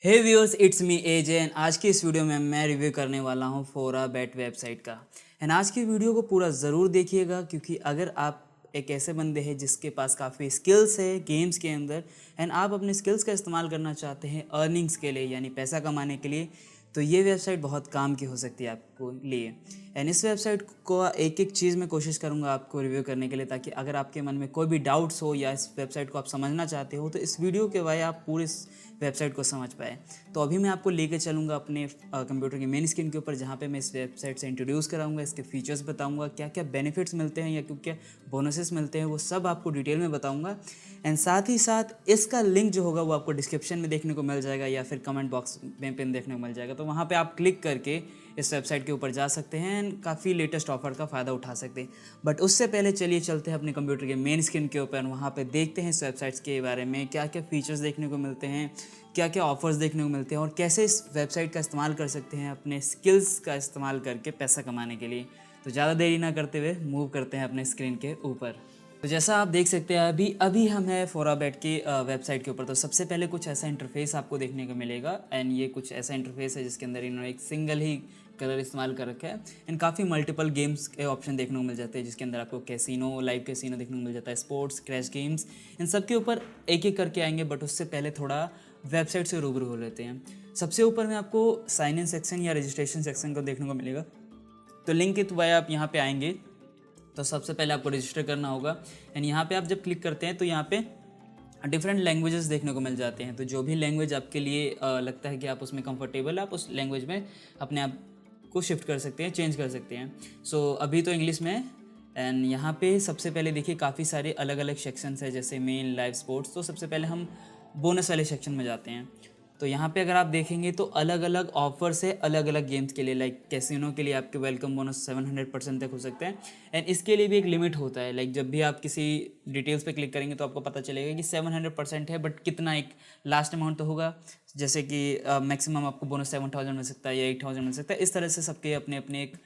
Hey viewers, it's me AJ and आज की इस वीडियो में मैं रिव्यू करने वाला हूँ फोरा बेट वेबसाइट का। एंड आज की वीडियो को पूरा ज़रूर देखिएगा क्योंकि अगर आप एक ऐसे बंदे हैं जिसके पास काफ़ी स्किल्स है गेम्स के अंदर एंड आप अपने स्किल्स का इस्तेमाल करना चाहते हैं अर्निंग्स के लिए यानी पैसा कमाने के लिए, तो ये वेबसाइट बहुत काम की हो सकती है आपको लिए। एंड इस वेबसाइट को एक एक चीज़ में कोशिश करूँगा आपको रिव्यू करने के लिए, ताकि अगर आपके मन में कोई भी डाउट्स हो या इस वेबसाइट को आप समझना चाहते हो तो इस वीडियो के वाया आप पूरे इस वेबसाइट को समझ पाए। तो अभी मैं आपको लेके चलूँगा अपने कंप्यूटर की मेन स्क्रीन के ऊपर, जहाँ पे मैं इस वेबसाइट से इंट्रोड्यूस कराऊंगा, इसके फीचर्स बताऊंगा, क्या क्या बेनिफिट्स मिलते हैं या क्या बोनसेस मिलते हैं, वो सब आपको डिटेल में बताऊंगा। एंड साथ ही साथ इसका लिंक जो होगा वो आपको डिस्क्रिप्शन में देखने को मिल जाएगा या फिर कमेंट बॉक्स में पिन देखने को मिल जाएगा। तो वहाँ पे आप क्लिक करके इस वेबसाइट के ऊपर जा सकते हैं एंड काफ़ी लेटेस्ट ऑफर का फ़ायदा उठा सकते हैं। बट उससे पहले चलिए चलते हैं अपने कंप्यूटर के मेन स्क्रीन के ऊपर, वहाँ पे देखते हैं इस वेबसाइट्स के बारे में, क्या क्या फीचर्स देखने को मिलते हैं, क्या क्या ऑफर्स देखने को मिलते हैं और कैसे इस वेबसाइट का इस्तेमाल कर सकते हैं अपने स्किल्स का इस्तेमाल करके पैसा कमाने के लिए। तो ज़्यादा देरी ना करते हुए मूव करते हैं अपने स्क्रीन के ऊपर। तो जैसा आप देख सकते हैं अभी हम हैं फोराबेट की वेबसाइट के ऊपर। तो सबसे पहले कुछ ऐसा इंटरफेस आपको देखने को मिलेगा एंड ये कुछ ऐसा इंटरफेस है जिसके अंदर इन्होंने एक सिंगल ही कलर इस्तेमाल कर रखा है एंड काफ़ी मल्टीपल गेम्स के ऑप्शन देखने को मिल जाते हैं, जिसके अंदर आपको कैसीनो, लाइव कैसीनो देखने को मिल जाता है, स्पोर्ट्स, क्रैश गेम्स, इन सब के ऊपर एक एक करके आएंगे। बट उससे पहले थोड़ा वेबसाइट से रूबरू हो लेते हैं। सबसे ऊपर में आपको साइन इन सेक्शन या रजिस्ट्रेशन सेक्शन को देखने को मिलेगा। तो लिंक के थ्रू आप यहाँ पे आएंगे तो सबसे पहले आपको रजिस्टर करना होगा एंड यहाँ पे आप जब क्लिक करते हैं तो यहाँ पे डिफरेंट लैंग्वेजेस देखने को मिल जाते हैं। तो जो भी लैंग्वेज आपके लिए लगता है कि आप उसमें कंफर्टेबल है, आप उस लैंग्वेज में अपने आप को शिफ्ट कर सकते हैं, चेंज कर सकते हैं। सो अभी तो इंग्लिश में है एंड यहाँ पे सबसे पहले देखिए काफ़ी सारे अलग अलग सेक्शंस है, जैसे मेन, लाइव, स्पोर्ट्स। तो सबसे पहले हम बोनस वाले सेक्शन में जाते हैं। तो यहाँ पे अगर आप देखेंगे तो अलग अलग ऑफर्स है अलग अलग गेम्स के लिए। लाइक कैसीनो के लिए आपके वेलकम बोनस 700% तक हो सकते हैं एंड इसके लिए भी एक लिमिट होता है। लाइक जब भी आप किसी डिटेल्स पे क्लिक करेंगे तो आपको पता चलेगा कि 700% है, बट कितना एक लास्ट अमाउंट तो होगा। जैसे कि मैक्सिमम आपको बोनस 7000 मिल सकता है या 8000 मिल सकता है। इस तरह से सबके अपने अपने एक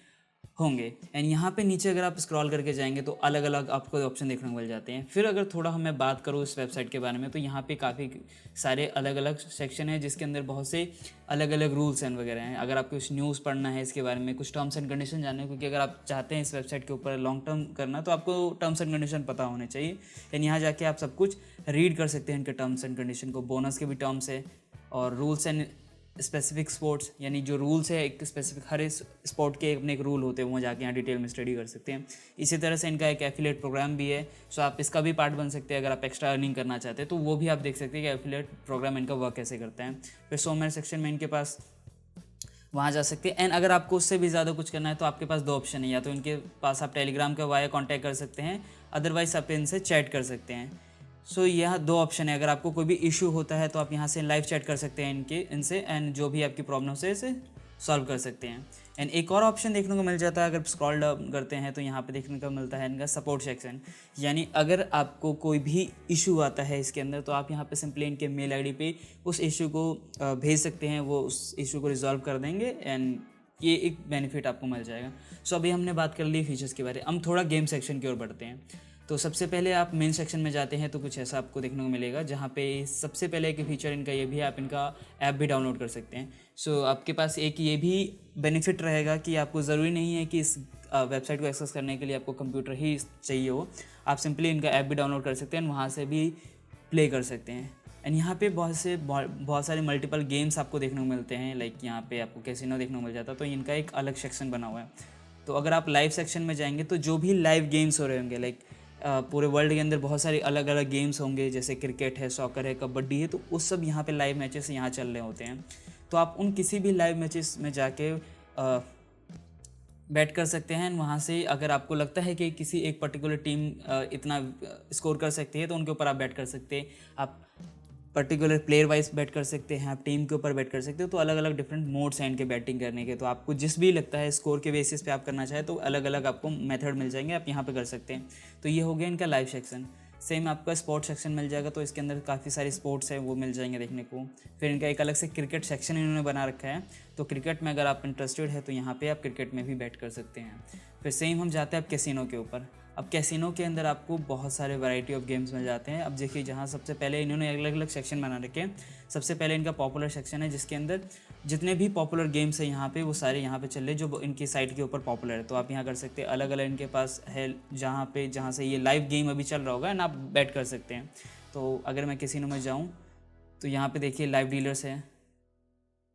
होंगे। एंड यहाँ पे नीचे अगर आप स्क्रॉल करके जाएंगे तो अलग अलग आपको ऑप्शन देखने को मिल जाते हैं। फिर अगर थोड़ा मैं बात करूँ इस वेबसाइट के बारे में तो यहाँ पे काफ़ी सारे अलग अलग सेक्शन है, जिसके अंदर बहुत से अलग अलग रूल्स एंड वगैरह हैं। अगर आपको कुछ न्यूज़ पढ़ना है इसके बारे में, कुछ टर्म्स एंड कंडीशन जानना है, क्योंकि अगर आप चाहते हैं इस वेबसाइट के ऊपर लॉन्ग टर्म करना तो आपको टर्म्स एंड कंडीशन पता होने चाहिए। एंड यहाँ जाके आप सब कुछ रीड कर सकते हैं इनके टर्म्स एंड कंडीशन को। बोनस के भी टर्म्स है और रूल्स एंड स्पेसिफिक स्पोर्ट्स, यानी जो रूल्स है एक स्पेसिफिक हर स्पोर्ट के अपने एक रूल होते हैं, वो जाके यहाँ डिटेल में स्टडी कर सकते हैं। इसी तरह से इनका एक एफिलिएट प्रोग्राम भी है, सो आप इसका भी पार्ट बन सकते हैं। अगर आप एक्स्ट्रा अर्निंग करना चाहते हैं तो वो भी आप देख सकते हैं कि एफिलिएट प्रोग्राम इनका वर्क कैसे करता है। फिर सोमेर सेक्शन में इनके पास वहाँ जा सकते हैं। एंड अगर आपको उससे भी ज़्यादा कुछ करना है तो आपके पास दो ऑप्शन है, या तो इनके पास आप टेलीग्राम का वाया कॉन्टैक्ट कर सकते हैं, अदरवाइज आप इनसे चैट कर सकते हैं। सो यह दो ऑप्शन है। अगर आपको कोई भी इशू होता है तो आप यहाँ से लाइव चैट कर सकते हैं इनसे एंड जो भी आपकी प्रॉब्लम्स है इसे सॉल्व कर सकते हैं। एंड एक और ऑप्शन देखने को मिल जाता है, अगर स्क्रॉल डाउन करते हैं तो यहाँ पे देखने को मिलता है इनका सपोर्ट सेक्शन। यानी अगर आपको कोई भी इशू आता है इसके अंदर तो आप यहाँ पे सिंपली इनके मेल आईडी पे उस इशू को भेज सकते हैं, वो उस इशू को रिजॉल्व कर देंगे एंड ये एक बेनिफिट आपको मिल जाएगा। सो अभी हमने बात कर ली फीचर्स के बारे में, हम थोड़ा गेम सेक्शन की ओर बढ़ते हैं। तो सबसे पहले आप मेन सेक्शन में जाते हैं तो कुछ ऐसा आपको देखने को मिलेगा, जहाँ पे सबसे पहले एक फीचर इनका ये भी है, आप इनका ऐप भी डाउनलोड कर सकते हैं। सो आपके पास एक ये भी बेनिफिट रहेगा कि आपको ज़रूरी नहीं है कि इस वेबसाइट को एक्सेस करने के लिए आपको कंप्यूटर ही चाहिए हो। आप सिंपली इनका ऐप भी डाउनलोड कर सकते हैं, वहाँ से भी प्ले कर सकते हैं। एंड यहाँ पे बहुत सारे मल्टीपल गेम्स आपको देखने को मिलते हैं। लाइक यहाँ पे आपको कैसीनो देखने को मिल जाता है, तो इनका एक अलग सेक्शन बना हुआ है। तो अगर आप लाइव सेक्शन में जाएंगे तो जो भी लाइव गेम्स हो रहे होंगे, लाइक पूरे वर्ल्ड के अंदर बहुत सारे अलग अलग गेम्स होंगे, जैसे क्रिकेट है, सॉकर है, कबड्डी है, तो उस सब यहाँ पे लाइव मैचेस यहाँ चल रहे होते हैं। तो आप उन किसी भी लाइव मैचेस में जाके बैट कर सकते हैं। वहाँ से अगर आपको लगता है कि किसी एक पर्टिकुलर टीम इतना स्कोर कर सकती है तो उनके ऊपर आप बैट कर सकते हैं। आप पर्टिकुलर प्लेयर वाइज बैट कर सकते हैं, आप टीम के ऊपर बैट कर सकते हो। तो अलग अलग डिफरेंट मोड्स हैं इनके बैटिंग करने के। तो आपको जिस भी लगता है स्कोर के बेसिस पे आप करना चाहे तो अलग अलग आपको मेथड मिल जाएंगे, आप यहाँ पे कर सकते हैं। तो ये हो गया इनका लाइव सेक्शन। सेम आपका स्पोर्ट्स सेक्शन मिल जाएगा, तो इसके अंदर काफ़ी सारे स्पोर्ट्स हैं वो मिल जाएंगे देखने को। फिर इनका एक अलग से क्रिकेट सेक्शन इन्होंने बना रखा है, तो क्रिकेट में अगर आप इंटरेस्टेड है तो यहाँ पे आप क्रिकेट में भी बैट कर सकते हैं। फिर सेम हम जाते हैं अब कैसीनो के ऊपर। अब कैसीनो के अंदर आपको बहुत सारे वैरायटी ऑफ गेम्स मिल जाते हैं। अब देखिए, जहाँ सबसे पहले इन्होंने अलग अलग सेक्शन बना रखे हैं। सबसे पहले इनका पॉपुलर सेक्शन है, जिसके अंदर जितने भी पॉपुलर गेम्स हैं यहाँ पे, वो सारे यहाँ पे चल रहे जो इनकी साइट के ऊपर पॉपुलर है। तो आप यहाँ कर सकते हैं, अलग अलग इनके पास है जहाँ से ये लाइव गेम अभी चल रहा होगा एंड आप बैट कर सकते हैं। तो अगर मैं कैसीनो में जाऊँ तो यहाँ पे देखिए लाइव डीलर्स है।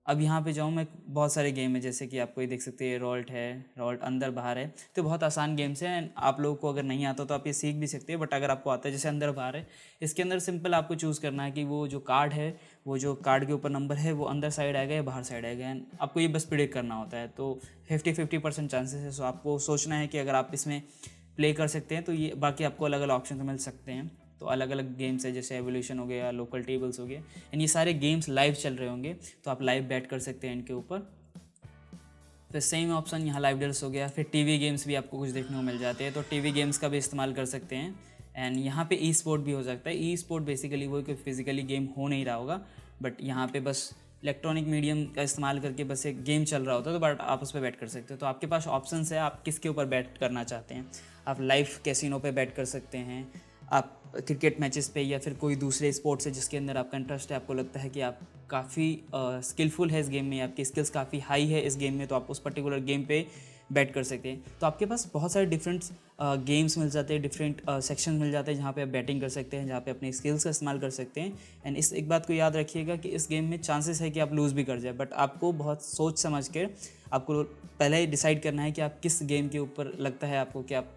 अब यहाँ पे जाऊँ मैं, बहुत सारे गेम है, जैसे कि आपको ये देख सकते हैं रोल्ट है, रोल्ट अंदर बाहर है। तो बहुत आसान गेम्स हैं एंड आप लोगों को अगर नहीं आता तो आप ये सीख भी सकते हैं। बट अगर आपको आता है, जैसे अंदर बाहर है, इसके अंदर सिंपल आपको चूज़ करना है कि वो जो कार्ड है, वो जो कार्ड के ऊपर नंबर है, वो अंदर साइड आएगा या बाहर साइड आएगा। एंड आपको ये बस प्रिडिक्ट करना होता है। तो 50-50% चांसेस है। सो आपको सोचना है कि अगर आप इसमें प्ले कर सकते हैं तो ये, बाकी आपको अलग अलग ऑप्शन तो मिल सकते हैं। तो अलग अलग गेम्स है, जैसे एवोल्यूशन हो गया, लोकल टेबल्स हो गए, एंड ये सारे गेम्स लाइव चल रहे होंगे। तो आप लाइव बैट कर सकते हैं इनके ऊपर। फिर सेम ऑप्शन यहाँ लाइव डील्स हो गया। फिर टीवी गेम्स भी आपको कुछ देखने को मिल जाते हैं, तो टीवी गेम्स का भी इस्तेमाल कर सकते हैं। एंड यहाँ पे ई स्पोर्ट भी हो सकता है। ई स्पोर्ट बेसिकली वो कोई फिजिकली गेम हो नहीं रहा होगा, बट यहाँ पे बस इलेक्ट्रॉनिक मीडियम का इस्तेमाल करके बस एक गेम चल रहा होता है, तो बट आप उस पर बैट कर सकते हो। तो आपके पास ऑप्शंस है, आप किसके ऊपर बैट करना चाहते हैं। आप लाइव कैसीनो पे बैट कर सकते हैं, आप क्रिकेट मैचेस पे, या फिर कोई दूसरे स्पोर्ट्स है जिसके अंदर आपका इंटरेस्ट है, आपको लगता है कि आप काफ़ी स्किलफुल है इस गेम में, आपकी स्किल्स काफ़ी हाई है इस गेम में, तो आप उस पर्टिकुलर गेम पे बैट कर सकते हैं। तो आपके पास बहुत सारे डिफरेंट गेम्स मिल जाते हैं, डिफरेंट सेक्शन मिल जाते हैं जहाँ पे आप बैटिंग कर सकते हैं, जहाँ पे अपने स्किल्स का इस्तेमाल कर सकते हैं। एंड इस एक बात को याद रखिएगा कि इस गेम में चांसेस है कि आप लूज़ भी कर जाए, बट आपको बहुत सोच समझ के आपको पहले ही डिसाइड करना है कि आप किस गेम के ऊपर लगता है आपको कि आप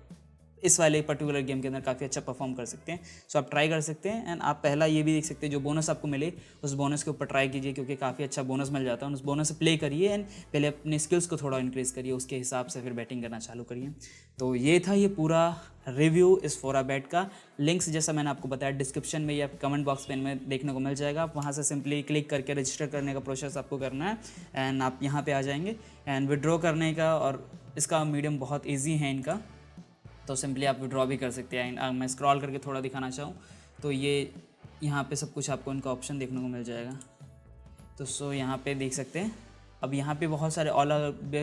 इस वाले पर्टिकुलर गेम के अंदर काफ़ी अच्छा परफॉर्म कर सकते हैं। सो आप ट्राई कर सकते हैं। एंड आप पहला ये भी देख सकते हैं, जो बोनस आपको मिले उस बोनस के ऊपर ट्राई कीजिए, क्योंकि काफ़ी अच्छा बोनस मिल जाता है। उस बोनस से प्ले करिए एंड पहले अपने स्किल्स को थोड़ा इंक्रीज़ करिए, उसके हिसाब से फिर बैटिंग करना चालू करिए। तो ये था ये पूरा रिव्यू इस फोरा बैट का। लिंक्स जैसा मैंने आपको बताया डिस्क्रिप्शन में या कमेंट बॉक्स में देखने को मिल जाएगा। आप वहाँ से सिंपली क्लिक करके रजिस्टर करने का प्रोसेस आपको करना है एंड आप यहाँ पे आ जाएंगे। एंड विड्रॉ करने का, और इसका मीडियम बहुत ईजी है इनका, तो सिंपली आप विड्रॉ भी कर सकते हैं। मैं स्क्रॉल करके थोड़ा दिखाना चाहूँ तो ये यहाँ पे सब कुछ आपको इनका ऑप्शन देखने को मिल जाएगा। तो सो यहाँ पे देख सकते हैं, अब यहाँ पे बहुत सारे ऑल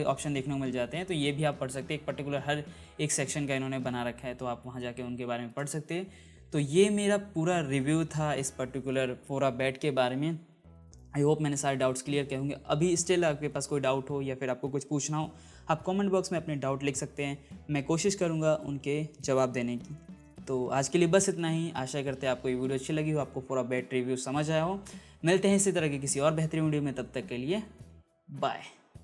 ऑप्शन देखने को मिल जाते हैं, तो ये भी आप पढ़ सकते हैं। एक पर्टिकुलर हर एक सेक्शन का इन्होंने बना रखा है, तो आप वहाँ जाके उनके बारे में पढ़ सकते हैं। तो ये मेरा पूरा रिव्यू था इस पर्टिकुलर फोरा बैट के बारे में। आई होप मैंने सारे डाउट्स क्लियर किए होंगे। अभी स्टिल आपके पास कोई डाउट हो या फिर आपको कुछ पूछना हो, आप कमेंट बॉक्स में अपने डाउट लिख सकते हैं, मैं कोशिश करूँगा उनके जवाब देने की। तो आज के लिए बस इतना ही। आशा करते हैं आपको ये वीडियो अच्छी लगी हो, आपको पूरा बैट रिव्यू समझ आया हो। मिलते हैं इसी तरह के किसी और बेहतरीन वीडियो में, तब तक के लिए बाय।